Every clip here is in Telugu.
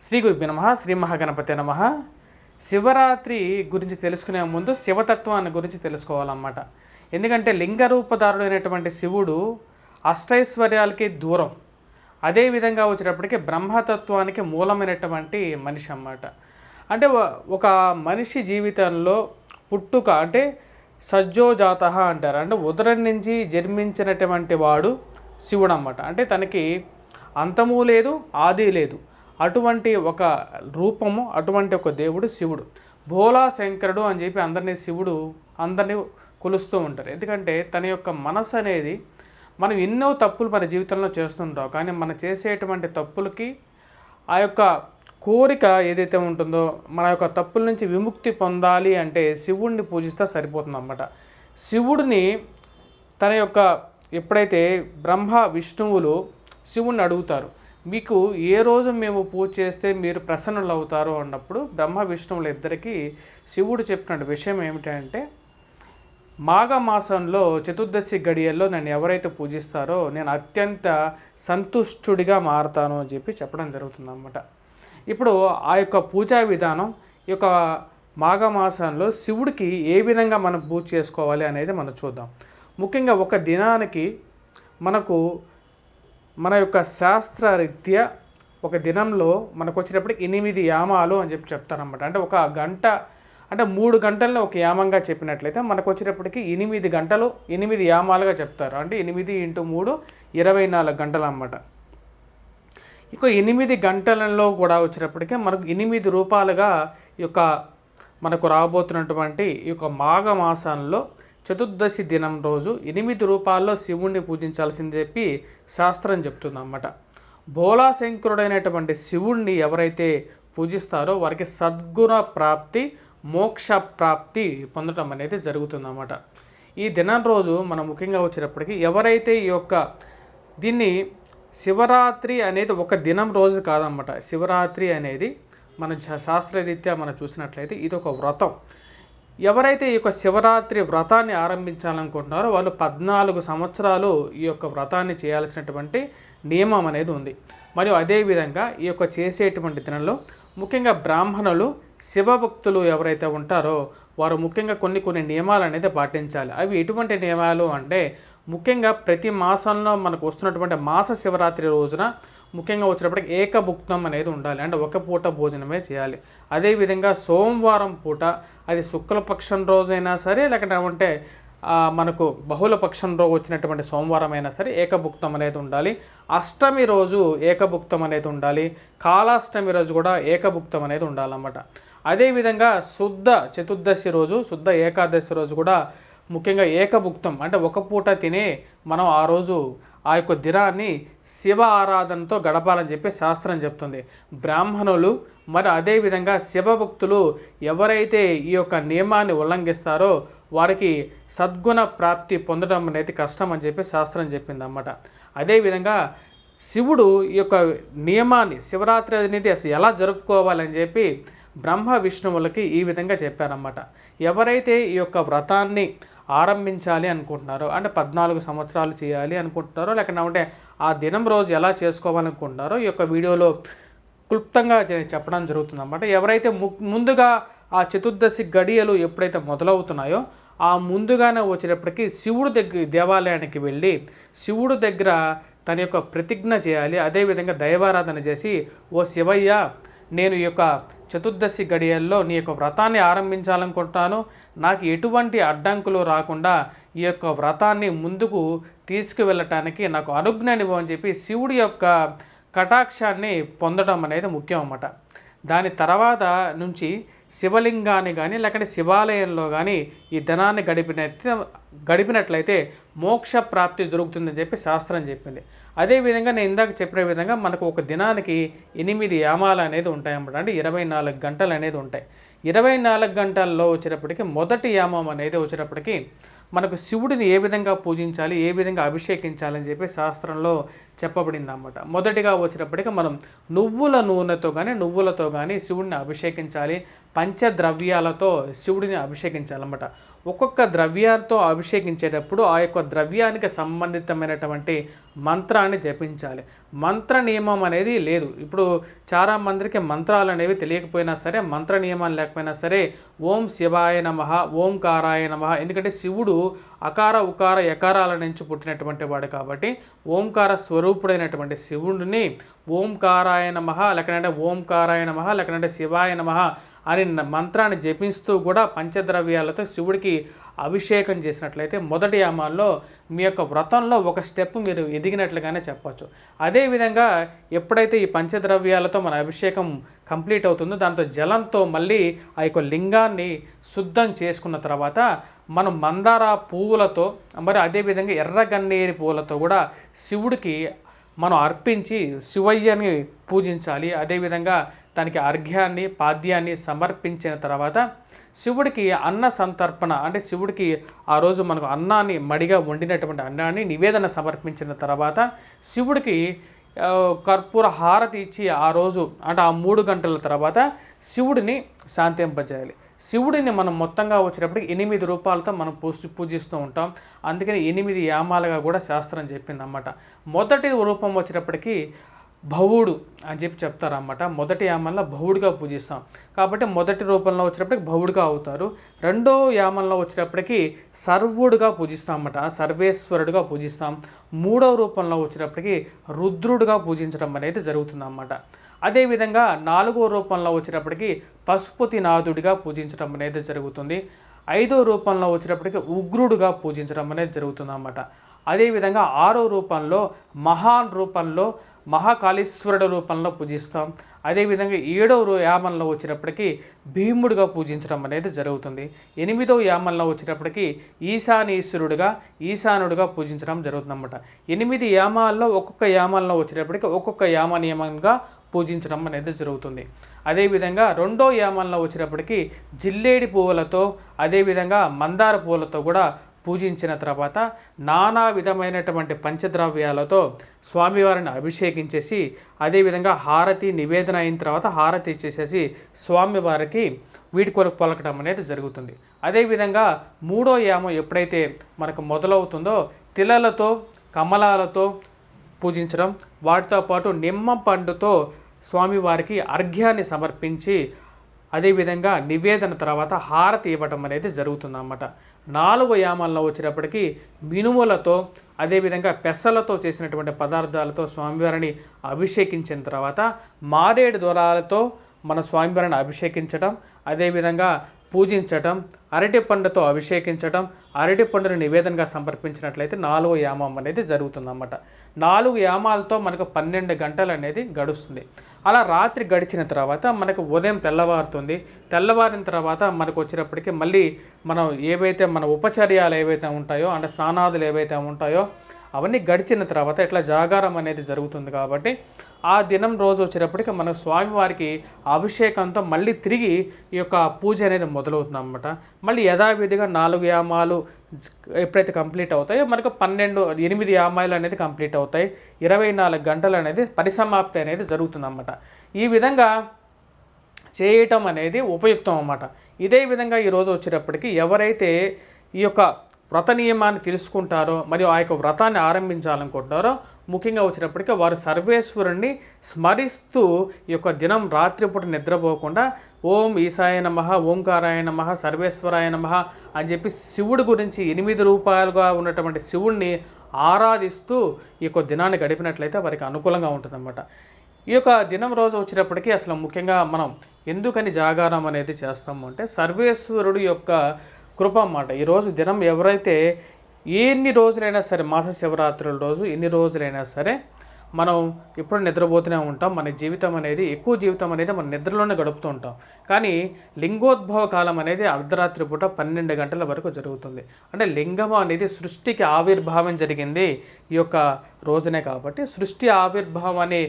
శ్రీ గురుభ్యో నమః. శ్రీ మహాగణపతే నమః. శివరాత్రి గురించి తెలుసుకునే ముందు శివతత్వాన్ని గురించి తెలుసుకోవాలన్నమాట. ఎందుకంటే లింగరూపధారుడైనటువంటి శివుడు అష్టైశ్వర్యాలకి దూరం, అదేవిధంగా వచ్చేటప్పటికి బ్రహ్మతత్వానికి మూలమైనటువంటి మనిషి అన్నమాట. అంటే ఒక మనిషి జీవితంలో పుట్టుక అంటే సజ్జోజాత అంటారు, అంటే ఉదరం నుంచి జన్మించినటువంటి వాడు శివుడు అన్నమాట. అంటే తనకి అంతము లేదు, ఆది లేదు, అటువంటి ఒక రూపము, అటువంటి ఒక దేవుడు శివుడు. భోలా శంకరుడు అని చెప్పి అందరినీ కొలుస్తూ ఉంటారు. ఎందుకంటే తన యొక్క మనసు అనేది, మనం ఎన్నో తప్పులు మన జీవితంలో చేస్తుంటాం, కానీ మనం చేసేటువంటి తప్పులకి ఆ యొక్క కోరిక ఏదైతే ఉంటుందో, మన యొక్క తప్పుల నుంచి విముక్తి పొందాలి అంటే శివుడిని పూజిస్తే సరిపోతుంది అన్నమాట. శివుడిని తన యొక్క ఎప్పుడైతే బ్రహ్మ విష్ణువులు శివుణ్ణి అడుగుతారు, మీకు ఏ రోజు మేము పూజ చేస్తే మీరు ప్రసన్నులు అవుతారో అన్నప్పుడు బ్రహ్మ విష్ణువులు ఇద్దరికీ శివుడు చెప్పిన విషయం ఏమిటంటే, మాఘమాసంలో చతుర్దశి గడియల్లో నన్ను ఎవరైతే పూజిస్తారో నేను అత్యంత సంతుష్టుడిగా మారుతాను అని చెప్పడం జరుగుతుంది అన్నమాట. ఇప్పుడు ఆ యొక్క పూజా విధానం, ఈ యొక్క మాఘమాసంలో శివుడికి ఏ విధంగా మనం పూజ చేసుకోవాలి అనేది మనం చూద్దాం. ముఖ్యంగా ఒక దినానికి మన యొక్క శాస్త్రరీత్యా ఒక దినంలో మనకు వచ్చేటప్పటికి 8 యామాలు అని చెప్తారన్నమాట. అంటే ఒక గంట, అంటే 3 గంటలను ఒక యామంగా చెప్పినట్లయితే మనకు వచ్చేటప్పటికి 8 గంటలు 8 యామాలుగా చెప్తారు. అంటే 8 × 3 24 గంటలు అన్నమాట. ఇక 8 గంటలలో కూడా వచ్చేటప్పటికి మనకు 8 రూపాలుగా ఈ యొక్క మనకు రాబోతున్నటువంటి ఈ యొక్క మాఘమాసంలో చతుర్దశి దినం రోజు 8 రూపాల్లో శివుణ్ణి పూజించాల్సింది చెప్పి శాస్త్రం చెప్తుంది అన్నమాట. భోళాశంకరుడైనటువంటి శివుణ్ణి ఎవరైతే పూజిస్తారో వారికి సద్గుణ ప్రాప్తి, మోక్ష ప్రాప్తి పొందడం అనేది జరుగుతుందన్నమాట. ఈ దినం రోజు మనం ముఖ్యంగా వచ్చేటప్పటికి ఎవరైతే ఈ యొక్క దీన్ని శివరాత్రి అనేది ఒక దినం రోజు కాదన్నమాట. శివరాత్రి అనేది మన శాస్త్రరీత్యా మనం చూసినట్లయితే ఇది ఒక వ్రతం. ఎవరైతే ఈ యొక్క శివరాత్రి వ్రతాన్ని ఆరంభించాలనుకుంటున్నారో వాళ్ళు 14 సంవత్సరాలు ఈ యొక్క వ్రతాన్ని చేయాల్సినటువంటి నియమం అనేది ఉంది. మరియు అదేవిధంగా ఈ యొక్క చేసేటువంటి దినంలో ముఖ్యంగా బ్రాహ్మణులు, శివభక్తులు ఎవరైతే ఉంటారో వారు ముఖ్యంగా కొన్ని నియమాలు అనేది పాటించాలి. అవి ఎటువంటి నియమాలు అంటే, ముఖ్యంగా ప్రతి మాసంలో మనకు వస్తున్నటువంటి మాస శివరాత్రి రోజున ముఖ్యంగా వచ్చినప్పటికి ఏకభుక్తం అనేది ఉండాలి, అంటే ఒక పూట భోజనమే చేయాలి. అదేవిధంగా సోమవారం పూట, అది శుక్లపక్షం రోజైనా సరే, లేకపోతే మనకు బహుళపక్షం రోజు వచ్చినటువంటి సోమవారం అయినా సరే ఏకభుక్తం అనేది ఉండాలి. అష్టమి రోజు ఏకభుక్తం అనేది ఉండాలి. కాళాష్టమి రోజు కూడా ఏకభుక్తం అనేది ఉండాలన్నమాట. అదేవిధంగా శుద్ధ చతుర్దశి రోజు, శుద్ధ ఏకాదశి రోజు కూడా ముఖ్యంగా ఏకభుక్తం, అంటే ఒక పూట తినే మనం ఆ రోజు ఆ యొక్క దినాన్ని శివ ఆరాధనతో గడపాలని చెప్పి శాస్త్రం చెప్తుంది. బ్రాహ్మణులు మరి అదేవిధంగా శివభక్తులు ఎవరైతే ఈ యొక్క నియమాన్ని ఉల్లంఘిస్తారో వారికి సద్గుణ ప్రాప్తి పొందడం అనేది కష్టం అని చెప్పి శాస్త్రం చెప్పింది అన్నమాట. అదేవిధంగా శివుడు ఈ యొక్క నియమాన్ని, శివరాత్రి అనేది అసలు ఎలా జరుపుకోవాలని చెప్పి బ్రహ్మ విష్ణువులకి ఈ విధంగా చెప్పారన్నమాట. ఎవరైతే ఈ యొక్క వ్రతాన్ని ఆరంభించాలి అనుకుంటున్నారో, అంటే 14 సంవత్సరాలు చేయాలి అనుకుంటున్నారో, లేకపోతే ఆ దినం రోజు ఎలా చేసుకోవాలనుకుంటున్నారో ఈ యొక్క వీడియోలో క్లుప్తంగా చెప్పడం జరుగుతుంది అన్నమాట. ఎవరైతే ముందుగా ఆ చతుర్దశి గడియలు ఎప్పుడైతే మొదలవుతున్నాయో ఆ ముందుగానే వచ్చేటప్పటికి శివుడు దేవాలయానికి వెళ్ళి శివుడు దగ్గర తన యొక్క ప్రతిజ్ఞ చేయాలి. అదేవిధంగా దైవారాధన చేసి, ఓ శివయ్య, నేను ఈ యొక్క చతుర్దశి గడియల్లో నీ యొక్క వ్రతాన్ని ఆరంభించాలనుకుంటాను, నాకు ఎటువంటి అడ్డంకులు రాకుండా ఈ యొక్క వ్రతాన్ని ముందుకు తీసుకువెళ్ళటానికి నాకు అనుజ్ఞనివ్వు అని చెప్పి శివుడి యొక్క కటాక్షాన్ని పొందడం అనేది ముఖ్యం అన్నమాట. దాని తర్వాత నుంచి శివలింగాన్ని కానీ లేకపోతే శివాలయంలో కానీ ఈ దినాన్ని గడిపినట్లయితే మోక్ష ప్రాప్తి దొరుకుతుందని చెప్పి శాస్త్రం చెప్పింది. అదేవిధంగా నేను ఇందాక చెప్పిన విధంగా మనకు ఒక దినానికి 8 యామాలు అనేది ఉంటాయన్నమాట. అంటే 24 గంటలు అనేది ఉంటాయి. 24 గంటల్లో వచ్చేటప్పటికి మొదటి యామం అనేది వచ్చేటప్పటికి మనకు శివుడిని ఏ విధంగా పూజించాలి, ఏ విధంగా అభిషేకించాలని చెప్పి శాస్త్రంలో చెప్పబడింది అన్నమాట. మొదటిగా వచ్చేటప్పటికి మనం నువ్వుల నూనెతో కానీ శివుడిని అభిషేకించాలి. పంచద్రవ్యాలతో శివుడిని అభిషేకించాలన్నమాట. ఒక్కొక్క ద్రవ్యాలతో అభిషేకించేటప్పుడు ఆ యొక్క ద్రవ్యానికి సంబంధితమైనటువంటి మంత్రాన్ని జపించాలి. మంత్ర నియమం అనేది లేదు. ఇప్పుడు చాలా మందికి మంత్రాలు అనేవి తెలియకపోయినా సరే, మంత్ర నియమాలు లేకపోయినా సరే, ఓం శివాయ నమః, ఓంకారాయ నమః, ఎందుకంటే శివుడు అకార ఉకార యకారాల నుంచి పుట్టినటువంటి వాడు కాబట్టి ఓంకార స్వరూపుడైనటువంటి శివుడిని ఓంకారాయ నమః, లేకపోతే ఓంకారాయ నమః, లేకపోతే శివాయ నమః అని మంత్రాన్ని జపిస్తూ కూడా పంచద్రవ్యాలతో శివుడికి అభిషేకం చేసినట్లయితే మొదటి యామాల్లో మీ యొక్క వ్రతంలో ఒక స్టెప్ మీరు ఎదిగినట్లుగానే చెప్పచ్చు. అదేవిధంగా ఎప్పుడైతే ఈ పంచద్రవ్యాలతో మన అభిషేకం కంప్లీట్ అవుతుందో దాంతో జలంతో మళ్ళీ ఆ యొక్క లింగాన్ని శుద్ధం చేసుకున్న తర్వాత మనం మందార పువ్వులతో మరి అదేవిధంగా ఎర్రగన్నేరి పువ్వులతో కూడా శివుడికి మనం అర్పించి శివయ్యని పూజించాలి. అదేవిధంగా దానికి అర్ఘ్యాన్ని పాద్యాన్ని సమర్పించిన తర్వాత శివుడికి అన్న సంతర్పణ అంటే శివుడికి ఆ రోజు మనకు అన్నాన్ని మడిగా వండినటువంటి అన్నాన్ని నివేదన సమర్పించిన తర్వాత శివుడికి కర్పూర హారతి ఇచ్చి ఆ రోజు అంటే ఆ 3 గంటల తర్వాత శివుడిని శాంతింపజేయాలి. శివుడిని మనం మొత్తంగా వచ్చేటప్పటికి 8 రూపాలతో మనం పూజిస్తూ ఉంటాం. అందుకని 8 యామాలుగా కూడా శాస్త్రం చెప్పిందన్నమాట. మొదటి రూపం వచ్చేటప్పటికి భవుడు అని చెప్తారన్నమాట. మొదటి యామంలో భవుడుగా పూజిస్తాం కాబట్టి మొదటి రూపంలో వచ్చేటప్పటికి భవుడుగా అవుతారు. రెండో యామంలో వచ్చేటప్పటికి సర్వుడుగా పూజిస్తాం అన్నమాట, సర్వేశ్వరుడుగా పూజిస్తాం. మూడవ రూపంలో వచ్చేటప్పటికి రుద్రుడుగా పూజించడం అనేది జరుగుతుందన్నమాట. అదేవిధంగా 4వ రూపంలో వచ్చేటప్పటికి పశుపతినాథుడిగా పూజించడం అనేది జరుగుతుంది. 5వ రూపంలో వచ్చేటప్పటికి ఉగ్రుడుగా పూజించడం అనేది జరుగుతుందన్నమాట. అదేవిధంగా 6వ రూపంలో మహాన్ రూపంలో మహాకాళేశ్వరుడు రూపంలో పూజిస్తాం. అదేవిధంగా 7వ యామంలో వచ్చేటప్పటికి భీముడిగా పూజించడం అనేది జరుగుతుంది. 8వ యామంలో వచ్చేటప్పటికి ఈశానీశ్వరుడుగా ఈశానుడిగా పూజించడం జరుగుతుందన్నమాట. 8 యామాల్లో ఒక్కొక్క యామంలో వచ్చేటప్పటికి ఒక్కొక్క యామ నియమంగా పూజించడం అనేది జరుగుతుంది. అదేవిధంగా 2వ యామంలో వచ్చేటప్పటికి జిల్లేడి పువ్వులతో అదేవిధంగా మందార పువ్వులతో కూడా పూజించిన తర్వాత నానా విధమైనటువంటి పంచద్రవ్యాలతో స్వామివారిని అభిషేకించేసి అదేవిధంగా హారతి నివేదన అయిన తర్వాత హారతి ఇచ్చేసేసి స్వామివారికి వీటి కొరకు పలకడం అనేది జరుగుతుంది. అదేవిధంగా 3వ యామం ఎప్పుడైతే మనకు మొదలవుతుందో తిలలతో కమలాలతో పూజించడం, వాటితో పాటు నిమ్మ పండుతో స్వామివారికి అర్ఘ్యాన్ని సమర్పించి అదేవిధంగా నివేదన తర్వాత హారతి ఇవ్వడం అనేది జరుగుతుందన్నమాట. 4వ యామాల్లో వచ్చేటప్పటికి మినుములతో అదేవిధంగా పెసలతో చేసినటువంటి పదార్థాలతో స్వామివారిని అభిషేకించిన తర్వాత మారేడు దొరాలతో మన స్వామివారిని అభిషేకించడం, అదేవిధంగా పూజించటం, అరటి పండుతో అభిషేకించటం, అరటి పండుని నివేదనగా సమర్పించినట్లయితే 4వ యామం అనేది జరుగుతుందన్నమాట. 4 యామాలతో మనకు 12 గంటలు అనేది గడుస్తుంది. అలా రాత్రి గడిచిన తర్వాత మనకు ఉదయం తెల్లవారుతుంది. తెల్లవారిన తర్వాత మనకు వచ్చేటప్పటికి మళ్ళీ మనం ఏవైతే మన ఉపచర్యాలు ఏవైతే ఉంటాయో అంటే స్నానాదులు ఏవైతే ఉంటాయో అవన్నీ గడిచిన తర్వాత ఇట్లా జాగారం అనేది జరుగుతుంది. కాబట్టి ఆ దినం రోజు వచ్చేటప్పటికి మన స్వామివారికి అభిషేకంతో మళ్ళీ తిరిగి ఈ యొక్క పూజ అనేది మొదలవుతుంది అన్నమాట. మళ్ళీ యథావిధిగా 4 యామాలు ఎప్పుడైతే కంప్లీట్ అవుతాయో మనకు 8 యామాలు అనేది కంప్లీట్ అవుతాయి. 24 గంటలు అనేది పరిసమాప్తి అనేది జరుగుతుందన్నమాట. ఈ విధంగా చేయటం అనేది ఉపయుక్తం అన్నమాట. ఇదే విధంగా ఈరోజు వచ్చేటప్పటికి ఎవరైతే ఈ యొక్క వ్రత నియమాన్ని తెలుసుకుంటారో మరియు ఆ యొక్క వ్రతాన్ని ఆరంభించాలనుకుంటున్నారో ముఖ్యంగా వచ్చేటప్పటికి వారు సర్వేశ్వరుణ్ణి స్మరిస్తూ ఈ యొక్క దినం రాత్రిపూట నిద్రపోకుండా ఓం ఈశాయ నమః, ఓంకారాయ నమః, సర్వేశ్వరాయ నమః అని చెప్పి శివుడి గురించి 8 రూపాయలుగా ఉన్నటువంటి శివుణ్ణి ఆరాధిస్తూ ఈ యొక్క దినాన్ని గడిపినట్లయితే వారికి అనుకూలంగా ఉంటుందన్నమాట. ఈ యొక్క దినం రోజు వచ్చేటప్పటికి అసలు ముఖ్యంగా మనం ఎందుకని జాగారం అనేది చేస్తాము అంటే సర్వేశ్వరుడు యొక్క కృప అన్నమాట. ఈరోజు దినం ఎవరైతే ఎన్ని రోజులైనా సరే మాస శివరాత్రుల రోజు ఎన్ని రోజులైనా సరే మనం ఎప్పుడు నిద్రపోతూనే ఉంటాం. మన జీవితం అనేది ఎక్కువ జీవితం అనేది మన నిద్రలోనే గడుపుతూ ఉంటాం. కానీ లింగోద్భవ కాలం అనేది అర్ధరాత్రి పూట 12 గంటల వరకు జరుగుతుంది. అంటే లింగం అనేది సృష్టికి ఆవిర్భావం జరిగింది ఈ యొక్క రోజునే. కాబట్టి సృష్టి ఆవిర్భావాన్ని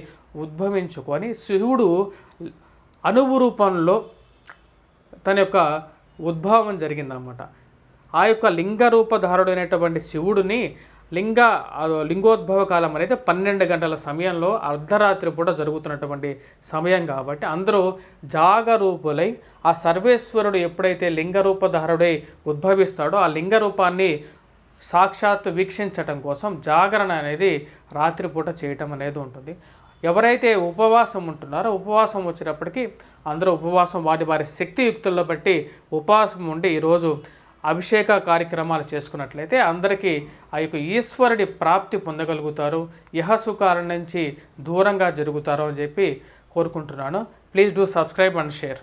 ఉద్భవించుకొని శివుడు అణువు రూపంలో తన యొక్క ఉద్భవం జరిగిందన్నమాట. ఆ యొక్క లింగ రూపధారుడైనటువంటి శివుడిని లింగోద్భవ కాలం అనేది 12 గంటల సమయంలో అర్ధరాత్రి పూట జరుగుతున్నటువంటి సమయం కాబట్టి అందరూ జాగరూపులై ఆ సర్వేశ్వరుడు ఎప్పుడైతే లింగరూపధారుడై ఉద్భవిస్తాడో ఆ లింగ రూపాన్ని సాక్షాత్తు వీక్షించటం కోసం జాగరణ అనేది రాత్రిపూట చేయటం అనేది ఉంటుంది. ఎవరైతే ఉపవాసం ఉంటున్నారో ఉపవాసం వచ్చినప్పటికీ అందరూ ఉపవాసం వారి శక్తియుక్తుల్లో బట్టి ఉపవాసం ఉండి ఈరోజు అభిషేక కార్యక్రమాలు చేసుకున్నట్లయితే అందరికీ ఆ యొక్క ఈశ్వరుడి ప్రాప్తి పొందగలుగుతారు, ఇహసుఖాల నుంచి దూరంగా జరుగుతారు అని చెప్పి కోరుకుంటున్నాను. Please do subscribe and share.